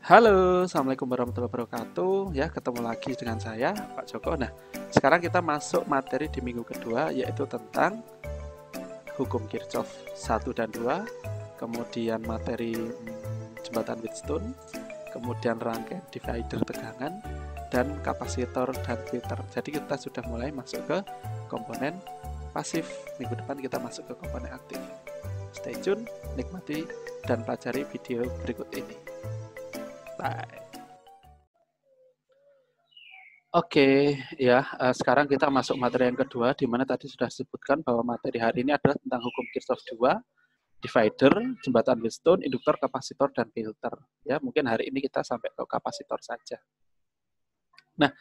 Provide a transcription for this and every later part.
Halo, Assalamualaikum warahmatullahi wabarakatuh. Ya, ketemu lagi dengan saya, Pak Joko. Nah, sekarang kita masuk materi di minggu kedua, yaitu tentang hukum Kirchhoff 1 dan 2, kemudian materi jembatan Wheatstone, kemudian rangkaian divider tegangan, dan kapasitor dan filter. Jadi kita sudah mulai masuk ke komponen pasif. Minggu depan kita masuk ke komponen aktif. Stay tune, nikmati, dan pelajari video berikut ini. Bye. Oke, ya, sekarang kita masuk materi yang kedua, di mana tadi sudah disebutkan bahwa materi hari ini adalah tentang hukum Kirchhoff 2, divider, jembatan Wheatstone, induktor, kapasitor, dan filter. Ya, mungkin hari ini kita sampai ke kapasitor saja. Nah,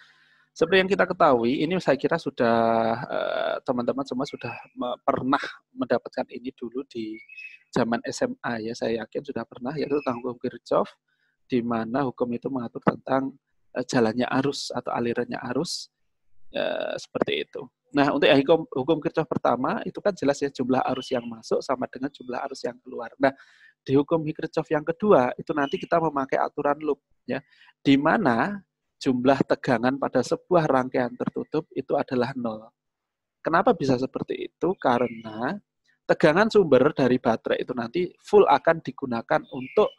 seperti yang kita ketahui, ini saya kira sudah teman-teman semua sudah pernah mendapatkan ini dulu di zaman SMA, ya, saya yakin sudah pernah, yaitu tentang hukum Kirchhoff, di mana hukum itu mengatur tentang jalannya arus atau alirannya arus, seperti itu. Nah, untuk hukum Kirchhoff pertama itu kan jelas ya, jumlah arus yang masuk sama dengan jumlah arus yang keluar. Nah, di hukum Kirchhoff yang kedua itu nanti kita memakai aturan loop, ya, di mana jumlah tegangan pada sebuah rangkaian tertutup itu adalah 0. Kenapa bisa seperti itu? Karena tegangan sumber dari baterai itu nanti full akan digunakan untuk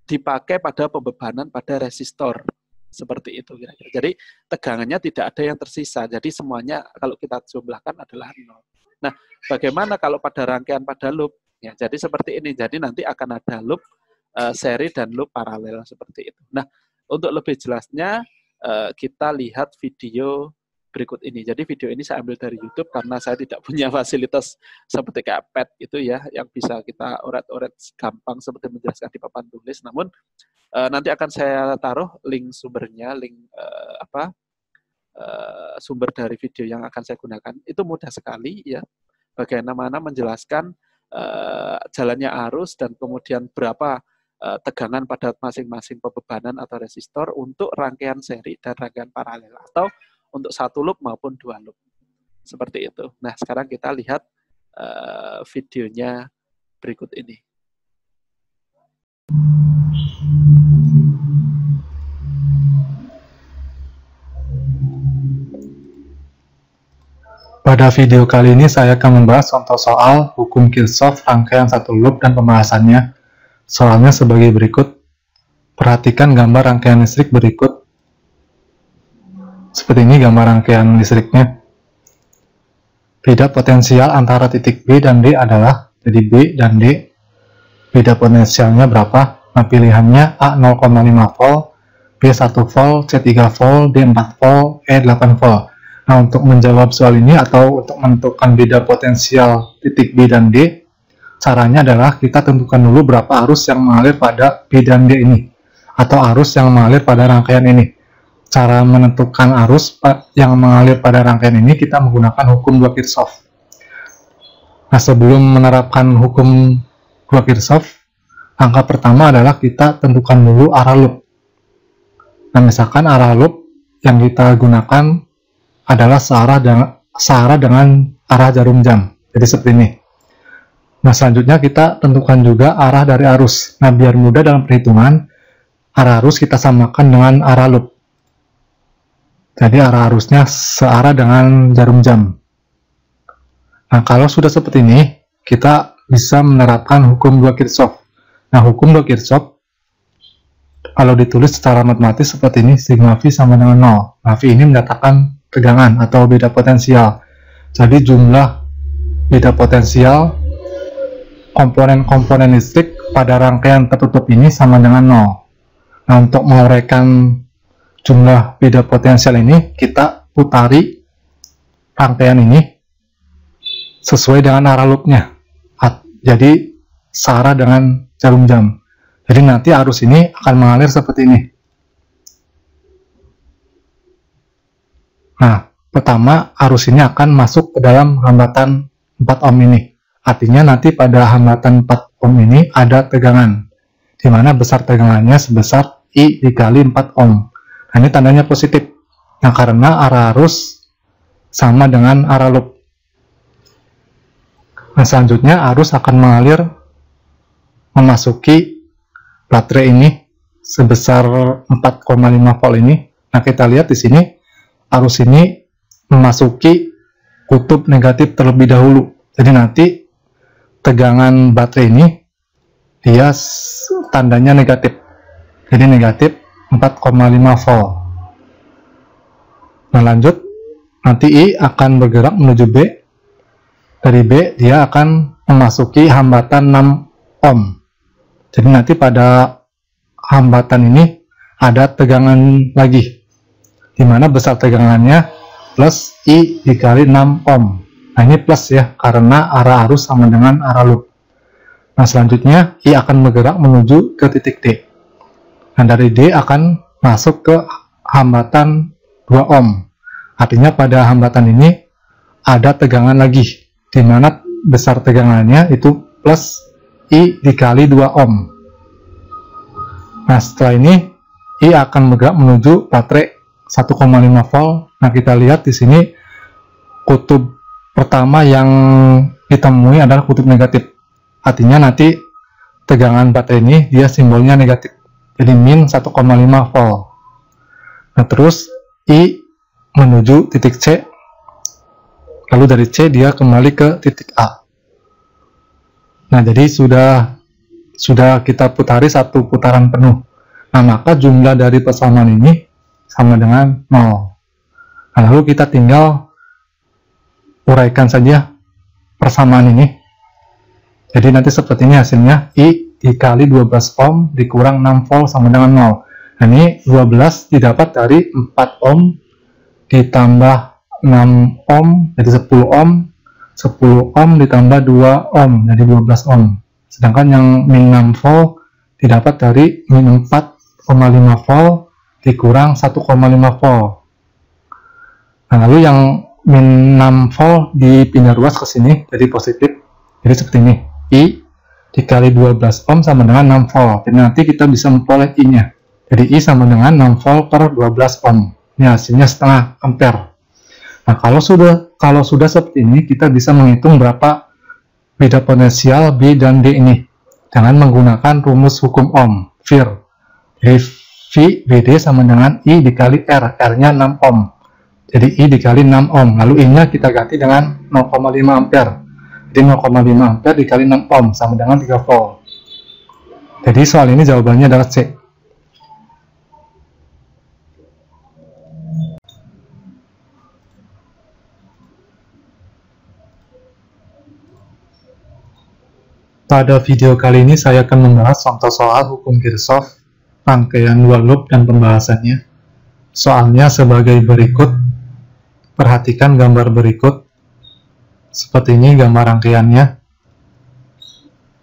dipakai pada pembebanan pada resistor, seperti itu kira-kira. Jadi tegangannya tidak ada yang tersisa. Jadi semuanya kalau kita jumlahkan adalah 0. Nah, bagaimana kalau pada rangkaian pada loop? Ya, jadi seperti ini. Jadi nanti akan ada loop seri dan loop paralel seperti itu. Nah, untuk lebih jelasnya kita lihat video berikut ini. Jadi video ini saya ambil dari YouTube karena saya tidak punya fasilitas seperti kayak pad itu ya, yang bisa kita oret-oret gampang seperti menjelaskan di papan tulis. Namun nanti akan saya taruh link sumbernya, link sumber dari video yang akan saya gunakan. Itu mudah sekali ya, bagaimana menjelaskan jalannya arus dan kemudian berapa tegangan pada masing-masing pembebanan atau resistor untuk rangkaian seri dan rangkaian paralel, atau untuk satu loop maupun dua loop. Seperti itu. Nah, sekarang kita lihat videonya berikut ini. Pada video kali ini saya akan membahas contoh soal hukum Kirchhoff rangkaian satu loop dan pembahasannya. Soalnya sebagai berikut. Perhatikan gambar rangkaian listrik berikut. Seperti ini gambar rangkaian listriknya. Beda potensial antara titik B dan D adalah, jadi B dan D, beda potensialnya berapa? Nah, pilihannya A 0,5 volt, B 1 volt, C 3 volt, D 4 volt, E 8 volt. Nah, untuk menjawab soal ini atau untuk menentukan beda potensial titik B dan D, caranya adalah kita tentukan dulu berapa arus yang mengalir pada B dan D ini, atau arus yang mengalir pada rangkaian ini. Cara menentukan arus yang mengalir pada rangkaian ini kita menggunakan hukum 2 Kirchhoff. Nah, sebelum menerapkan hukum 2 Kirchhoff, langkah pertama adalah kita tentukan dulu arah loop. Nah, misalkan arah loop yang kita gunakan adalah searah dengan arah jarum jam. Jadi seperti ini. Nah, selanjutnya kita tentukan juga arah dari arus. Nah, biar mudah dalam perhitungan, arah arus kita samakan dengan arah loop. Jadi arah arusnya searah dengan jarum jam. Nah, kalau sudah seperti ini, kita bisa menerapkan hukum 2 Kirchhoff. Nah, hukum 2 Kirchhoff, kalau ditulis secara matematis seperti ini, sigma V sama dengan 0. Nah, V ini menyatakan tegangan atau beda potensial. Jadi jumlah beda potensial komponen-komponen listrik pada rangkaian tertutup ini sama dengan 0. Nah, untuk menguraikan jumlah beda potensial ini, kita putari rangkaian ini sesuai dengan arah loopnya. Jadi searah dengan jarum jam. Jadi nanti arus ini akan mengalir seperti ini. Nah, pertama arus ini akan masuk ke dalam hambatan 4 ohm ini. Artinya nanti pada hambatan 4 ohm ini ada tegangan, di mana besar tegangannya sebesar I dikali 4 ohm. Nah, ini tandanya positif. Nah, karena arah arus sama dengan arah loop. Nah, selanjutnya arus akan mengalir memasuki baterai ini sebesar 4,5 volt ini. Nah, kita lihat di sini arus ini memasuki kutub negatif terlebih dahulu. Jadi nanti tegangan baterai ini dia tandanya negatif. Jadi negatif 4,5 volt. Nah, lanjut, nanti I akan bergerak menuju B. Dari B dia akan memasuki hambatan 6 ohm. Jadi nanti pada hambatan ini ada tegangan lagi, di mana besar tegangannya plus I dikali 6 ohm. Nah, ini plus ya, karena arah arus sama dengan arah loop. Nah, selanjutnya I akan bergerak menuju ke titik D. Nah, dari D akan masuk ke hambatan 2 ohm. Artinya pada hambatan ini ada tegangan lagi, di mana besar tegangannya itu plus I dikali 2 ohm. Nah, setelah ini I akan bergerak menuju baterai 1,5 volt. Nah, kita lihat di sini kutub pertama yang ditemui adalah kutub negatif. Artinya nanti tegangan baterai ini dia simbolnya negatif. Jadi min 1,5 volt. Nah, terus I menuju titik C. Lalu dari C dia kembali ke titik A. Nah, jadi sudah kita putari satu putaran penuh. Nah, maka jumlah dari persamaan ini sama dengan 0. Nah, lalu kita tinggal uraikan saja persamaan ini. Jadi nanti seperti ini hasilnya, I dikali 12 ohm dikurang 6 volt sama dengan 0. Nah, ini 12 didapat dari 4 ohm ditambah 6 ohm, jadi 10 ohm. 10 ohm ditambah 2 ohm, jadi 12 ohm. Sedangkan yang min 6 volt didapat dari min 4,5 volt dikurang 1,5 volt. Nah, lalu yang min 6 volt dipindah ruas ke sini jadi positif. Jadi seperti ini, I dikali 12 ohm sama dengan 6 volt. Jadi nanti kita bisa memperoleh I nya. Jadi I sama dengan 6 volt per 12 ohm. Ini hasilnya setengah ampere. Nah, kalau sudah seperti ini, kita bisa menghitung berapa beda potensial B dan D ini dengan menggunakan rumus hukum Ohm, VIR. Jadi V BD sama dengan I dikali R, R-nya 6 ohm. Jadi I dikali 6 ohm, lalu I-nya kita ganti dengan 0,5 ampere. Jadi 0,5 ampere dikali 6 ohm sama dengan 3 volt. Jadi soal ini jawabannya adalah C. Pada video kali ini saya akan membahas contoh soal hukum Kirchhoff, rangkaian dua loop dan pembahasannya. Soalnya sebagai berikut. Perhatikan gambar berikut. Seperti ini gambar rangkaiannya.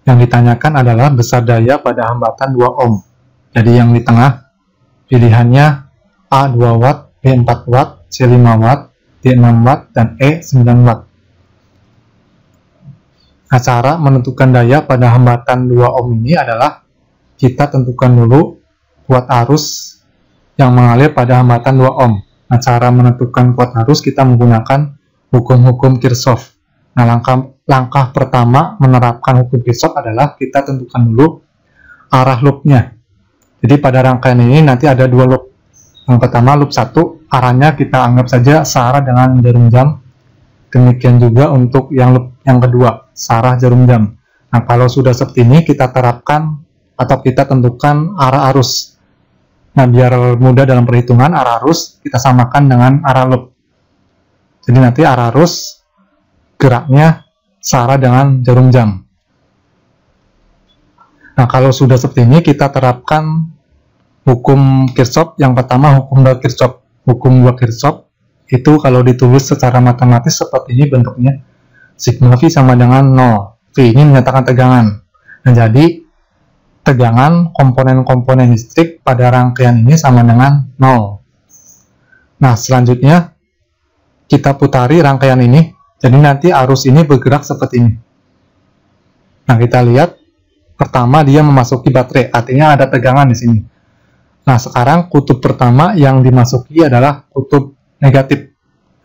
Yang ditanyakan adalah besar daya pada hambatan 2 ohm. Jadi yang di tengah pilihannya A 2 watt, B 4 watt, C 5 watt, D 6 watt, dan E 9 watt. Nah, cara menentukan daya pada hambatan 2 ohm ini adalah kita tentukan dulu kuat arus yang mengalir pada hambatan 2 ohm. Nah, cara menentukan kuat arus kita menggunakan hukum-hukum Kirchhoff. Nah, langkah pertama menerapkan hukum Kirchhoff adalah kita tentukan dulu arah loopnya. Jadi pada rangkaian ini nanti ada 2 loop. Yang pertama loop 1, arahnya kita anggap saja searah dengan jarum jam. Demikian juga untuk yang loop yang kedua, searah jarum jam. Nah, kalau sudah seperti ini, kita terapkan atau kita tentukan arah arus. Nah, biar mudah dalam perhitungan, arah arus kita samakan dengan arah loop. Jadi nanti arah arus geraknya searah dengan jarum jam. Nah, kalau sudah seperti ini, kita terapkan hukum Kirchhoff. Yang pertama, hukum 2 Kirchhoff. Hukum 2 Kirchhoff itu kalau ditulis secara matematis seperti ini bentuknya. Sigma V sama dengan 0. V ini menyatakan tegangan. Nah, jadi tegangan komponen-komponen listrik pada rangkaian ini sama dengan 0. Nah, selanjutnya kita putari rangkaian ini. Jadi nanti arus ini bergerak seperti ini. Nah, kita lihat pertama dia memasuki baterai, artinya ada tegangan di sini. Nah, sekarang kutub pertama yang dimasuki adalah kutub negatif.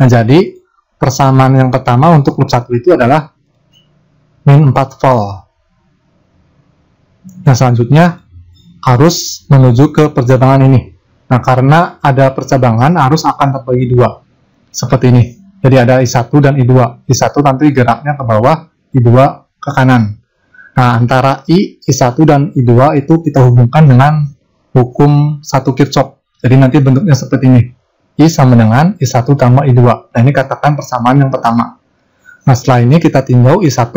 Nah, jadi persamaan yang pertama untuk loop 1 itu adalah min 4 volt. Nah, selanjutnya arus menuju ke percabangan ini. Nah, karena ada percabangan, arus akan terbagi dua. Seperti ini. Jadi ada I1 dan I2. I1 nanti geraknya ke bawah, I2 ke kanan. Nah, antara I1 dan I2 itu kita hubungkan dengan hukum 1 Kirchhoff. Jadi nanti bentuknya seperti ini. I sama dengan I1 tambah I2. Nah, ini katakan persamaan yang pertama. Nah, setelah ini kita tinjau I1.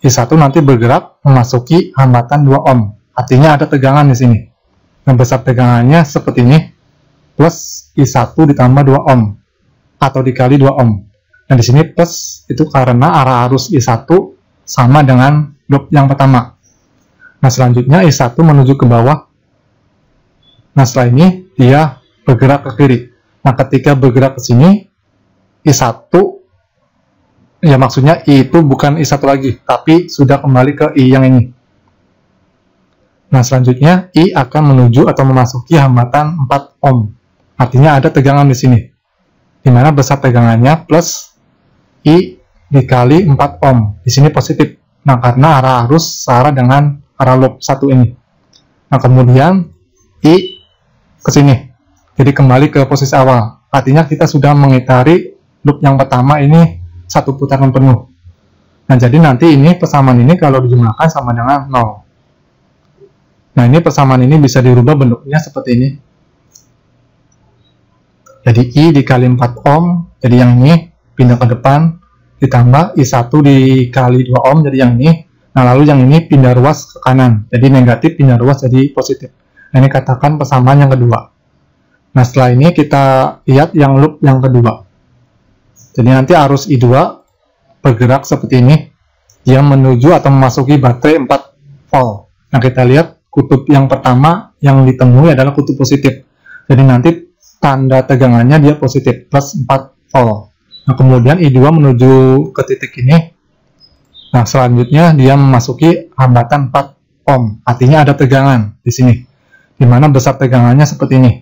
I1 nanti bergerak memasuki hambatan 2 ohm. Artinya ada tegangan di sini. Nah, besar tegangannya seperti ini. Plus I1 ditambah 2 ohm. Atau dikali 2 ohm. Nah, di sini plus itu karena arah arus I1 sama dengan loop yang pertama. Nah, selanjutnya I1 menuju ke bawah. Nah, setelah ini dia bergerak ke kiri. Nah, ketika bergerak ke sini, I1, ya maksudnya I itu bukan I1 lagi, tapi sudah kembali ke I yang ini. Nah, selanjutnya I akan menuju atau memasuki hambatan 4 ohm. Artinya ada tegangan di sini. Di mana besar tegangannya plus I dikali 4 ohm. Di sini positif. Nah, karena arah arus searah dengan arah loop 1 ini. Nah, kemudian I ke sini. Jadi kembali ke posisi awal. Artinya kita sudah mengitari loop yang pertama ini 1 putaran penuh. Nah, jadi nanti ini persamaan ini kalau dijumlahkan sama dengan 0. Nah, ini persamaan ini bisa dirubah bentuknya seperti ini. Jadi I dikali 4 ohm, jadi yang ini pindah ke depan, ditambah I1 dikali 2 ohm, jadi yang ini. Nah, lalu yang ini pindah ruas ke kanan, jadi negatif pindah ruas jadi positif. Nah, ini katakan persamaan yang kedua. Nah, setelah ini kita lihat yang loop yang kedua. Jadi nanti arus I2 bergerak seperti ini. Dia menuju atau memasuki baterai 4 volt. Nah, kita lihat kutub yang pertama yang ditemui adalah kutub positif. Jadi nanti tanda tegangannya dia positif, plus 4 volt. Nah, kemudian I2 menuju ke titik ini. Nah, selanjutnya dia memasuki hambatan 4 ohm. Artinya ada tegangan di sini. Di mana besar tegangannya seperti ini.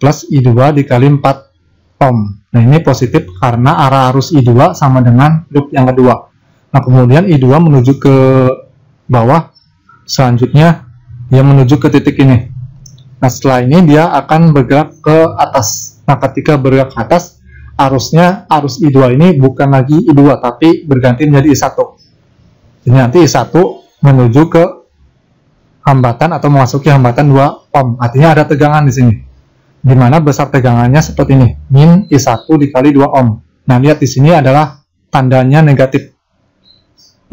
Plus I2 dikali 4 ohm. Nah, ini positif karena arah arus I2 sama dengan loop yang kedua. Nah, kemudian I2 menuju ke bawah. Selanjutnya dia menuju ke titik ini. Nah, setelah ini dia akan bergerak ke atas. Nah, ketika bergerak ke atas, arusnya, arus I2 ini bukan lagi I2, tapi berganti menjadi I1. Jadi nanti I1 menuju ke hambatan atau memasuki hambatan 2 ohm. Artinya ada tegangan di sini. Di mana besar tegangannya seperti ini, min I1 dikali 2 ohm. Nah, lihat di sini adalah tandanya negatif.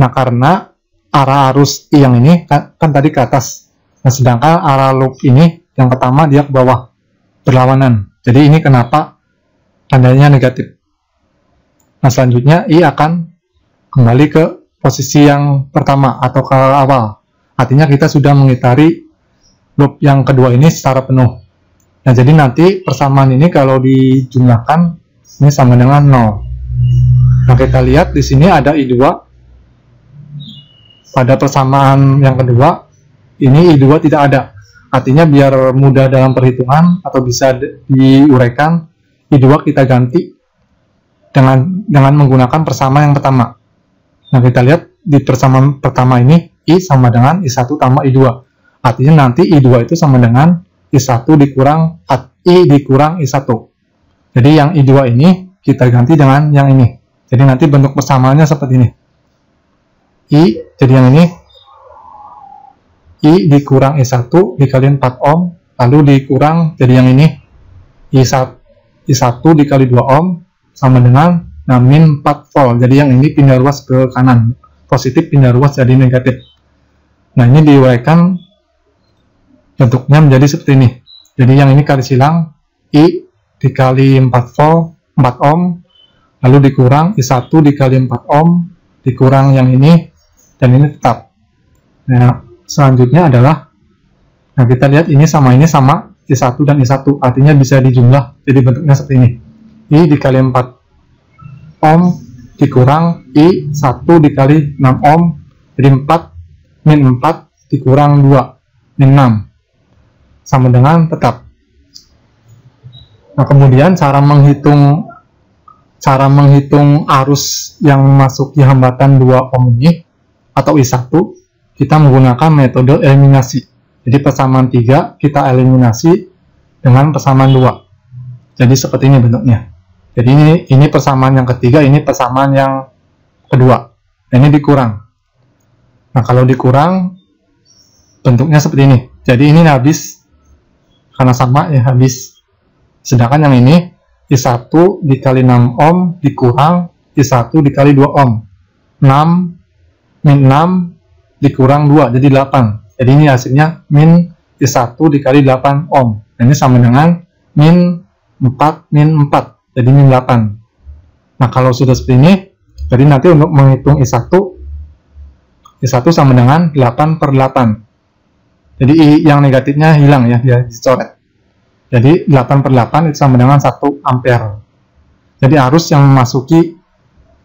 Nah, karena arah arus I yang ini kan tadi ke atas. Nah, sedangkan arah loop ini yang pertama dia ke bawah, berlawanan. Jadi ini kenapa tandanya negatif. Nah, selanjutnya I akan kembali ke posisi yang pertama atau ke awal. Artinya kita sudah mengitari loop yang kedua ini secara penuh. Nah, jadi nanti persamaan ini kalau dijumlahkan ini sama dengan 0. Nah, kita lihat di sini ada I2. Pada persamaan yang kedua, ini I2 tidak ada. Artinya biar mudah dalam perhitungan atau bisa diuraikan, I2 kita ganti dengan menggunakan persamaan yang pertama. Nah, kita lihat di persamaan pertama ini I sama dengan I1 tambah I2. Artinya nanti I2 itu sama dengan I1 dikurang I dikurang I1. Jadi yang I2 ini kita ganti dengan yang ini. Jadi nanti bentuk persamaannya seperti ini. I, jadi yang ini I dikurang I1 dikali 4 ohm, lalu dikurang jadi yang ini I1 dikali 2 ohm sama dengan min 4 volt. Jadi yang ini pindah ruas ke kanan, positif pindah ruas jadi negatif. Nah, ini diuraikan bentuknya menjadi seperti ini. Jadi yang ini kali silang I dikali 4 volt 4 ohm, lalu dikurang I1 dikali 4 ohm, dikurang yang ini, dan ini tetap. Nah, selanjutnya adalah, nah kita lihat ini sama I1 dan I1, artinya bisa dijumlah jadi bentuknya seperti ini. I dikali 4 ohm dikurang I1 dikali 6 ohm, jadi 4 min 4 dikurang 2 min 6 sama dengan tetap. Nah, kemudian cara menghitung arus yang memasuki hambatan 2 ohm ini atau I1, kita menggunakan metode eliminasi. Jadi persamaan 3 kita eliminasi dengan persamaan 2. Jadi seperti ini bentuknya. Jadi ini persamaan yang ketiga, ini persamaan yang kedua. Ini dikurang. Nah, kalau dikurang bentuknya seperti ini. Jadi ini habis karena sama ya, habis. Sedangkan yang ini I1 dikali 6 ohm dikurang I1 dikali 2 ohm. 6 min 6 dikurang 2 jadi 8. Jadi ini hasilnya min I1 dikali 8 ohm. Ini sama dengan min 4 min 4. Jadi min 8. Nah, kalau sudah seperti ini, jadi nanti untuk menghitung I1 sama dengan 8 per 8. Jadi I yang negatifnya hilang ya, dia dicoret. Jadi 8 per 8 itu sama dengan 1 ampere. Jadi arus yang memasuki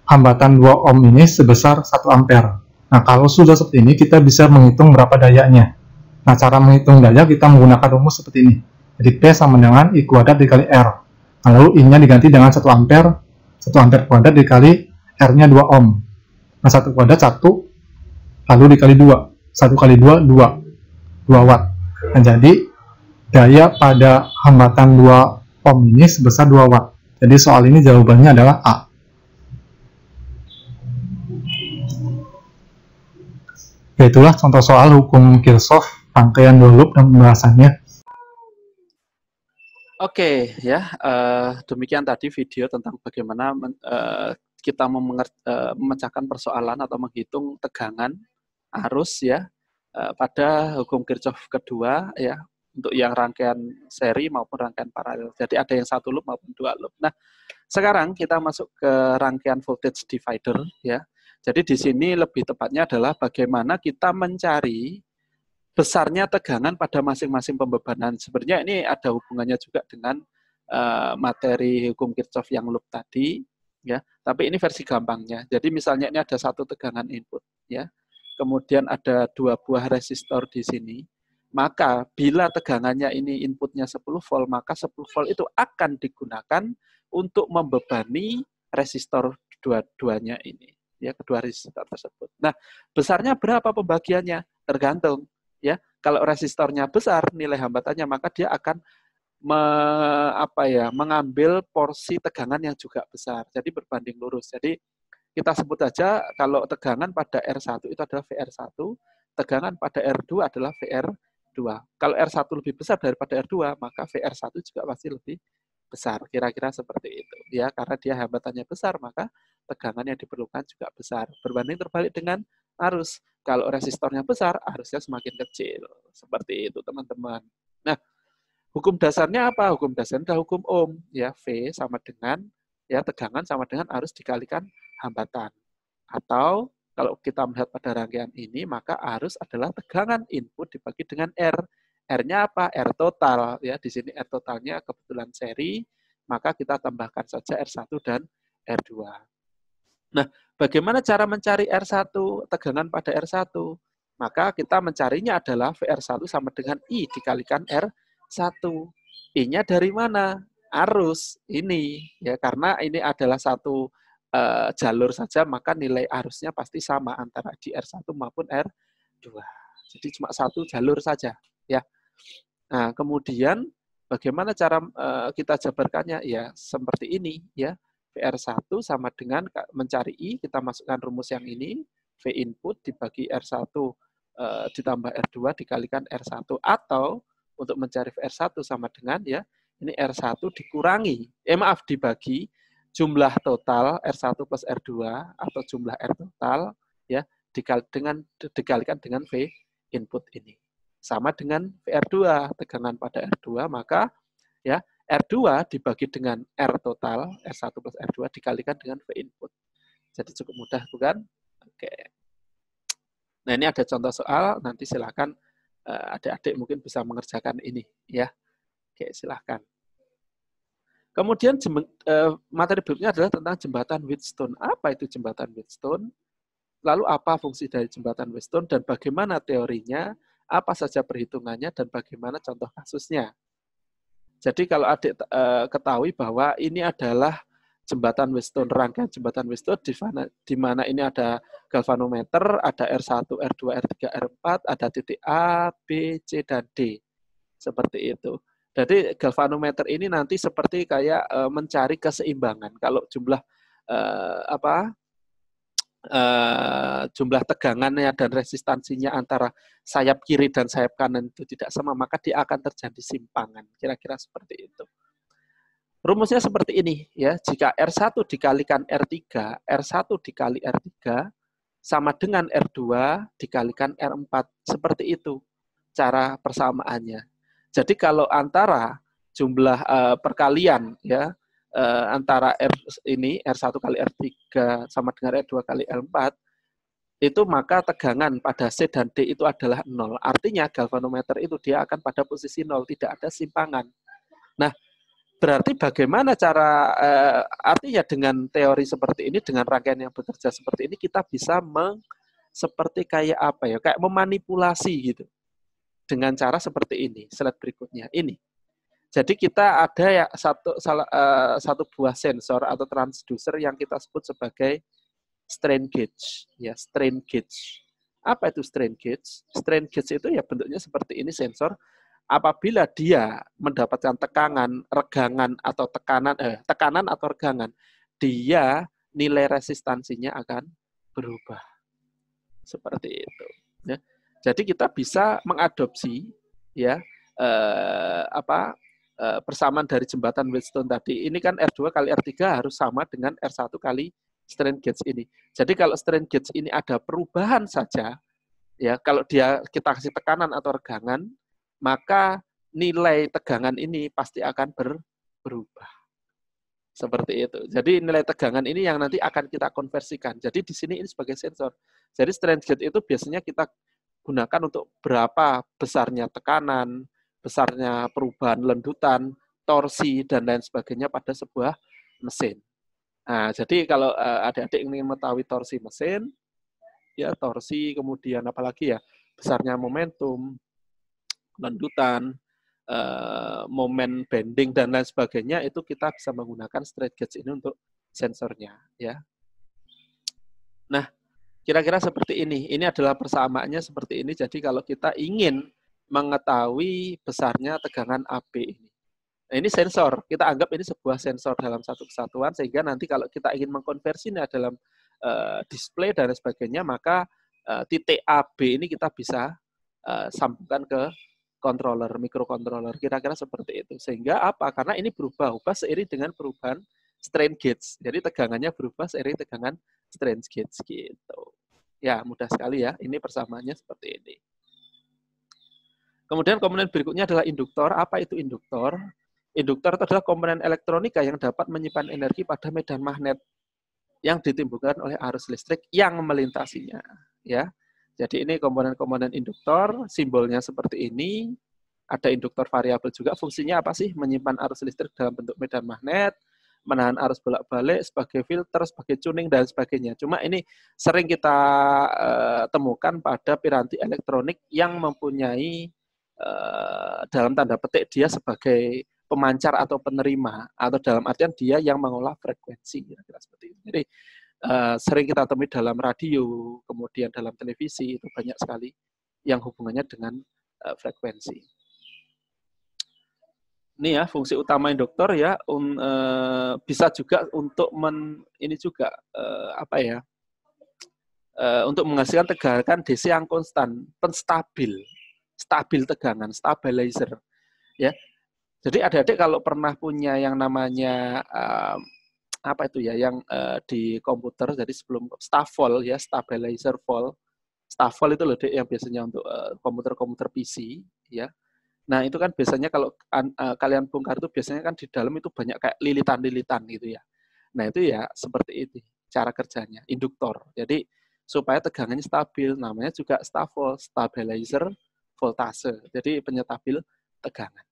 hambatan 2 ohm ini sebesar 1 ampere. Nah, kalau sudah seperti ini, kita bisa menghitung berapa dayanya. Nah, cara menghitung daya kita menggunakan rumus seperti ini. Jadi P sama dengan I kuadrat dikali R. Nah, lalu I-nya diganti dengan 1 ampere. 1 ampere kuadrat dikali R-nya 2 ohm. Nah, 1 kuadrat 1, lalu dikali 2. 1 kali 2, 2 watt. Nah, jadi daya pada hambatan 2 ohm ini sebesar 2 watt. Jadi soal ini jawabannya adalah A. Itulah contoh soal hukum Kirchhoff, rangkaian dua loop dan pembahasannya. Oke, ya, demikian tadi video tentang bagaimana kita memecahkan persoalan atau menghitung tegangan arus ya pada hukum Kirchhoff kedua ya, untuk yang rangkaian seri maupun rangkaian paralel. Jadi ada yang 1 loop maupun 2 loop. Nah, sekarang kita masuk ke rangkaian voltage divider ya. Jadi di sini lebih tepatnya adalah bagaimana kita mencari besarnya tegangan pada masing-masing pembebanan. Sebenarnya ini ada hubungannya juga dengan materi hukum Kirchhoff yang loop tadi, ya. Tapi ini versi gampangnya. Jadi misalnya ini ada 1 tegangan input, ya. Kemudian ada 2 buah resistor di sini. Maka bila tegangannya ini inputnya 10 volt, maka 10 volt itu akan digunakan untuk membebani resistor dua-duanya ini. Ya, kedua resistor tersebut. Nah, besarnya berapa pembagiannya? Tergantung. Ya, kalau resistornya besar nilai hambatannya, maka dia akan mengambil porsi tegangan yang juga besar. Jadi berbanding lurus. Jadi kita sebut saja kalau tegangan pada R1 itu adalah VR1, tegangan pada R2 adalah VR2. Kalau R1 lebih besar daripada R2, maka VR1 juga pasti lebih besar. Kira-kira seperti itu. Ya, karena dia hambatannya besar, maka tegangan yang diperlukan juga besar. Berbanding terbalik dengan arus. Kalau resistornya besar, arusnya semakin kecil. Seperti itu, teman-teman. Nah, hukum dasarnya apa? Hukum dasarnya adalah hukum Ohm. Ya, V sama dengan, ya, tegangan sama dengan arus dikalikan hambatan. Atau, kalau kita melihat pada rangkaian ini, maka arus adalah tegangan input dibagi dengan R. R-nya apa? R total. Ya, di sini R totalnya kebetulan seri, maka kita tambahkan saja R1 dan R2. Nah, bagaimana cara mencari R1, tegangan pada R1? Maka kita mencarinya adalah VR1 sama dengan I dikalikan R1. I-nya dari mana? Arus ini. Ya, karena ini adalah satu jalur saja, maka nilai arusnya pasti sama antara di R1 maupun R2. Jadi cuma satu jalur saja. Ya. Nah, kemudian bagaimana cara kita jabarkannya? Ya, seperti ini. Ya. VR1 sama dengan mencari I, kita masukkan rumus yang ini, V input dibagi R1 ditambah R2 dikalikan R1. Atau untuk mencari VR1 sama dengan, ya, ini R1 dikurangi, dibagi jumlah total R1 plus R2 atau jumlah R total, ya, dikalikan dengan V input ini. Sama dengan VR2, tegangan pada R2, maka ya R2 dibagi dengan R total, R1 plus R2 dikalikan dengan V input. Jadi cukup mudah, bukan? Oke. Nah, ini ada contoh soal, nanti silakan adik-adik mungkin bisa mengerjakan ini, ya. Oke, silakan. Kemudian materi berikutnya adalah tentang jembatan Wheatstone. Apa itu jembatan Wheatstone? Lalu apa fungsi dari jembatan Wheatstone dan bagaimana teorinya, apa saja perhitungannya, dan bagaimana contoh kasusnya. Jadi kalau adik ketahui bahwa ini adalah jembatan Wheatstone, rangkaian jembatan Wheatstone di mana ini ada galvanometer, ada R1, R2, R3, R4, ada titik A, B, C, dan D. Seperti itu. Jadi galvanometer ini nanti seperti kayak mencari keseimbangan. Kalau jumlah jumlah tegangannya dan resistansinya antara sayap kiri dan sayap kanan itu tidak sama, maka dia akan terjadi simpangan. Kira-kira seperti itu. Rumusnya seperti ini ya. Jika R1 dikalikan R3, R1 dikali R3 sama dengan R2 dikalikan R4. Seperti itu cara persamaannya. Jadi kalau antara jumlah perkalian ya antara R1 kali R3 sama dengan R2 kali R4 itu maka tegangan pada C dan D itu adalah 0. Artinya galvanometer itu dia akan pada posisi 0, tidak ada simpangan. Nah, berarti bagaimana cara artinya dengan teori seperti ini, dengan rangkaian yang bekerja seperti ini, kita bisa seperti kayak apa ya, kayak memanipulasi gitu dengan cara seperti ini. Slide berikutnya ini. Jadi kita ada ya satu buah sensor atau transducer yang kita sebut sebagai strain gauge, ya strain gauge. Apa itu strain gauge? Strain gauge itu ya bentuknya seperti ini sensor. Apabila dia mendapatkan tekanan, regangan atau tekanan atau regangan, dia nilai resistansinya akan berubah. Seperti itu. Ya. Jadi kita bisa mengadopsi ya persamaan dari jembatan Wheatstone tadi. Ini kan R2 kali R3 harus sama dengan R1 kali strain gauge ini. Jadi kalau strain gauge ini ada perubahan saja, ya kalau kita kasih tekanan atau regangan, maka nilai tegangan ini pasti akan berubah. Seperti itu. Jadi nilai tegangan ini yang nanti akan kita konversikan. Jadi di sini ini sebagai sensor. Jadi strain gauge itu biasanya kita gunakan untuk berapa besarnya tekanan, besarnya perubahan lendutan, torsi, dan lain sebagainya pada sebuah mesin. Nah, jadi kalau adik-adik ingin mengetahui torsi mesin, ya torsi, kemudian apalagi ya, besarnya momentum, lendutan, momen bending dan lain sebagainya, itu kita bisa menggunakan strain gauge ini untuk sensornya, ya. Nah, kira-kira seperti ini. Ini adalah persamaannya seperti ini. Jadi kalau kita ingin mengetahui besarnya tegangan AB ini. Nah, ini sensor. Kita anggap ini sebuah sensor dalam satu kesatuan, sehingga nanti kalau kita ingin mengkonversinya dalam display dan sebagainya, maka titik AB ini kita bisa sambungkan ke controller, microcontroller, kira-kira seperti itu. Sehingga apa? Karena ini berubah-ubah seiring dengan perubahan strain gauge. Jadi tegangannya berubah seiring tegangan strain gauge gitu. Ya, mudah sekali ya. Ini persamaannya seperti ini. Kemudian komponen berikutnya adalah induktor. Apa itu induktor? Induktor itu adalah komponen elektronika yang dapat menyimpan energi pada medan magnet yang ditimbulkan oleh arus listrik yang melintasinya. Ya. Jadi ini komponen-komponen induktor, simbolnya seperti ini. Ada induktor variabel juga, fungsinya apa sih? Menyimpan arus listrik dalam bentuk medan magnet, menahan arus bolak-balik, sebagai filter, sebagai tuning, dan sebagainya. Cuma ini sering kita temukan pada piranti elektronik yang mempunyai dalam tanda petik dia sebagai pemancar atau penerima, atau dalam artian dia yang mengolah frekuensi, kira-kira seperti itu. Jadi sering kita temui dalam radio, kemudian dalam televisi, itu banyak sekali yang hubungannya dengan frekuensi. Ini ya fungsi utama induktor ya, bisa juga untuk ini juga untuk menghasilkan tegangan DC yang konstan, stabil tegangan, stabilizer ya. Jadi adik-adik kalau pernah punya yang namanya apa itu ya, yang di komputer, jadi sebelum Stavol ya, stabilizer volt. Stavol itu loh yang biasanya untuk komputer-komputer PC ya. Nah, itu kan biasanya kalau kalian bongkar itu biasanya kan di dalam itu banyak kayak lilitan-lilitan gitu ya. Nah, itu ya seperti itu cara kerjanya, induktor. Jadi supaya tegangannya stabil, namanya juga Stavol, stabilizer voltase. Jadi penyetabil tegangan.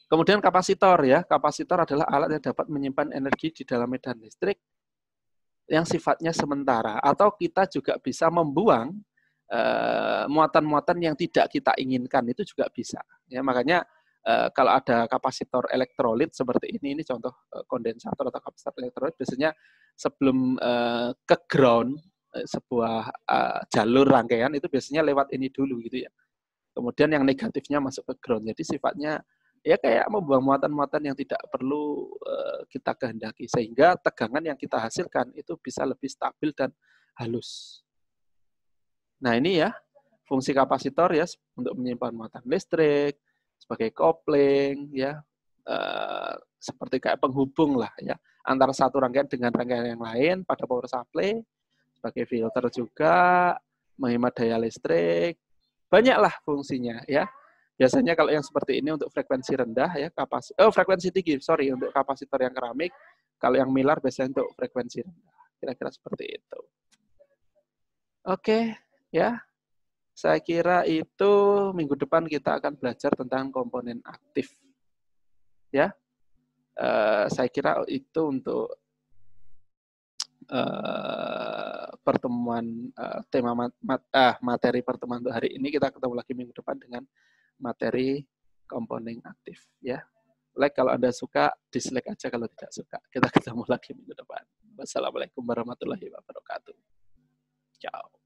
Kemudian kapasitor ya, kapasitor adalah alat yang dapat menyimpan energi di dalam medan listrik yang sifatnya sementara, atau kita juga bisa membuang muatan-muatan yang tidak kita inginkan, itu juga bisa. Ya, makanya kalau ada kapasitor elektrolit seperti ini contoh kondensator atau kapasitor elektrolit, biasanya sebelum ke ground sebuah jalur rangkaian itu biasanya lewat ini dulu gitu ya. Kemudian yang negatifnya masuk ke ground. Jadi sifatnya ya kayak membuang muatan-muatan yang tidak perlu kita kehendaki, sehingga tegangan yang kita hasilkan itu bisa lebih stabil dan halus. Nah ini ya fungsi kapasitor ya untuk menyimpan muatan listrik, sebagai kopling ya, seperti kayak penghubung lah ya antara satu rangkaian dengan rangkaian yang lain pada power supply, sebagai filter juga, menghemat daya listrik, banyaklah fungsinya ya. Biasanya kalau yang seperti ini untuk frekuensi rendah ya, frekuensi tinggi, sorry, untuk kapasitor yang keramik. Kalau yang milar biasanya untuk frekuensi rendah. Kira-kira seperti itu. Oke, ya. Saya kira itu minggu depan kita akan belajar tentang komponen aktif. Ya, saya kira itu untuk pertemuan materi pertemuan untuk hari ini. Kita ketemu lagi minggu depan dengan materi komponen aktif. Ya, like kalau Anda suka, dislike aja kalau tidak suka. Kita ketemu lagi minggu depan. Wassalamualaikum warahmatullahi wabarakatuh. Ciao.